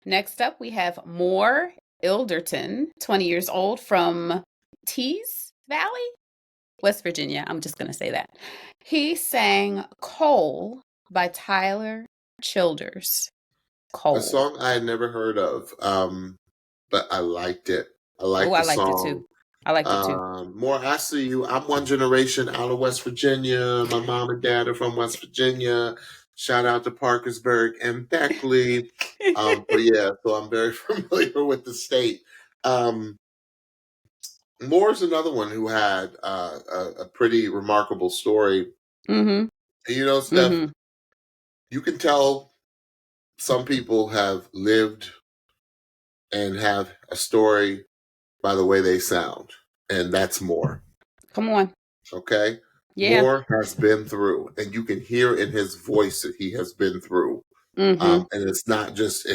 Next up, we have Mor Ilderton, 20 years old from Tees Valley, West Virginia. I'm just going to say that. He sang Cole by Tyler Childers. A Cole. song I had never heard of, but I liked it. I liked I the liked it song. too. I liked it too. More, I see you. I'm one generation out of West Virginia. My mom and dad are from West Virginia. Shout out to Parkersburg and Beckley. But yeah, so I'm very familiar with the state. Moore's another one who had a pretty remarkable story. Mm-hmm. And you know, Steph, you can tell some people have lived and have a story by the way they sound, and that's Moore. Come on. Okay? Yeah. Moore has been through, and you can hear in his voice that he has been through. And it's not just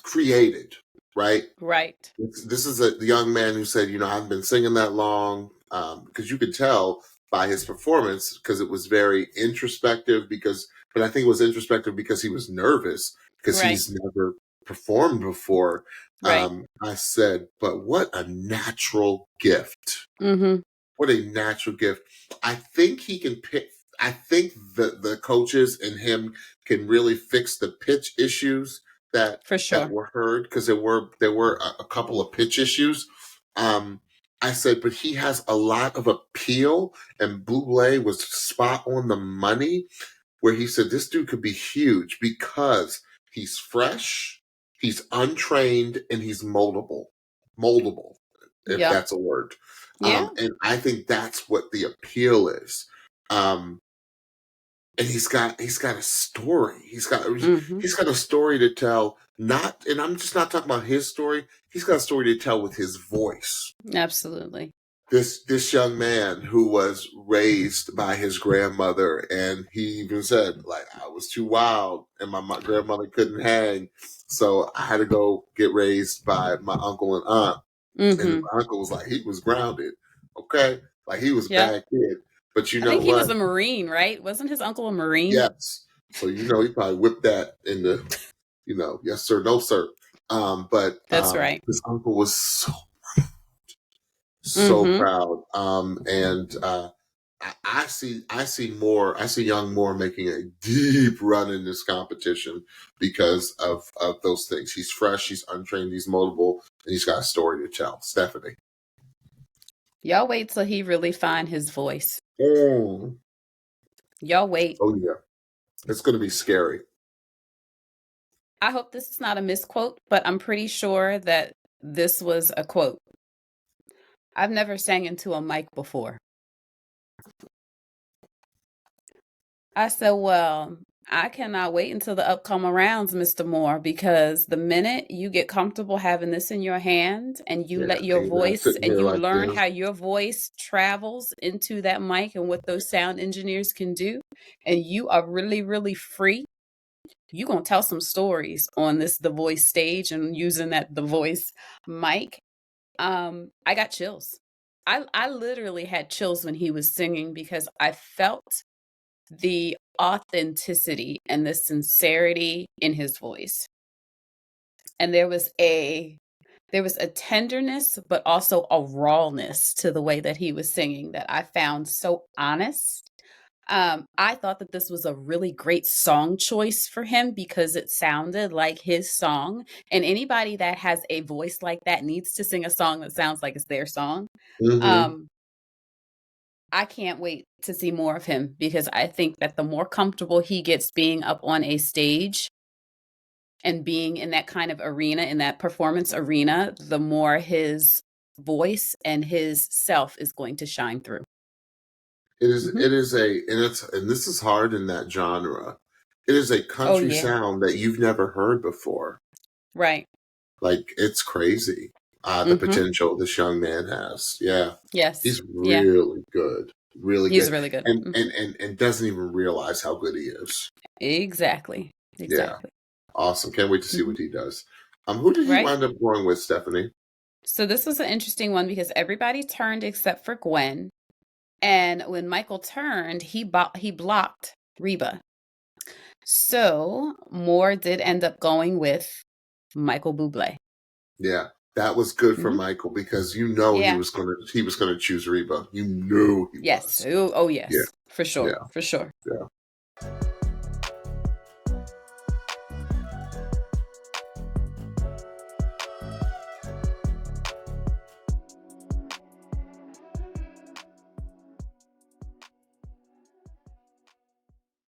created, right? Right. This is a young man who said, I've been singing that long, because you could tell by his performance, because it was very introspective, but I think it was introspective because he was nervous, because he's never performed before. Right. I said, but what a natural gift. What a natural gift. I think he can pick. I think the coaches and him can really fix the pitch issues that were heard, because there were a couple of pitch issues. I said, but he has a lot of appeal, and Buble was spot on the money, where he said this dude could be huge because he's fresh, he's untrained, and he's moldable, if that's a word. And I think that's what the appeal is. And he's got a story. He's got a story to tell. And I'm just not talking about his story. He's got a story to tell with his voice. Absolutely. This young man who was raised by his grandmother, and he even said, like, I was too wild, and my grandmother couldn't hang, so I had to go get raised by my uncle and aunt. And my uncle was like, he was grounded, okay, like he was a bad kid. But I think he was a Marine, right? Wasn't his uncle a Marine? Yes. So he probably whipped that in the, yes sir, no sir. But that's right. His uncle was so proud. And I see young Moore making a deep run in this competition because of those things. He's fresh, he's untrained, he's moldable, and he's got a story to tell. Stephanie. Y'all wait till he really find his voice. Y'all wait. Oh yeah. It's going to be scary. I hope this is not a misquote, but I'm pretty sure that this was a quote. I've never sang into a mic before. I said, well, I cannot wait until the upcoming rounds, Mr. Moore, because the minute you get comfortable having this in your hand and you let your voice and you learn how your voice travels into that mic and what those sound engineers can do, and you are really, really free, you're going to tell some stories on The Voice stage and using The Voice mic. I got chills. I literally had chills when he was singing, because I felt the authenticity and the sincerity in his voice. And there was a tenderness, but also a rawness to the way that he was singing that I found so honest. I thought that this was a really great song choice for him, because it sounded like his song. And anybody that has a voice like that needs to sing a song that sounds like it's their song. I can't wait to see more of him, because I think that the more comfortable he gets being up on a stage and being in that kind of arena, in that performance arena, the more his voice and his self is going to shine through. It is and this is hard in that genre. It is a country sound that you've never heard before. Right. Like, it's crazy. The potential this young man has. Yeah. Yes. He's really good. Really He's good. really good. And doesn't even realize how good he is. Exactly. Yeah. Awesome. Can't wait to see what he does. Who did he wind up going with, Stephanie? So this was an interesting one, because everybody turned except for Gwen. And when Michael turned, he blocked Reba. So Mor did end up going with Michael Bublé. Yeah, that was good for Michael because he was gonna choose Reba. You knew he yes. was. Oh yes. Yeah. For sure. Yeah. For sure. Yeah.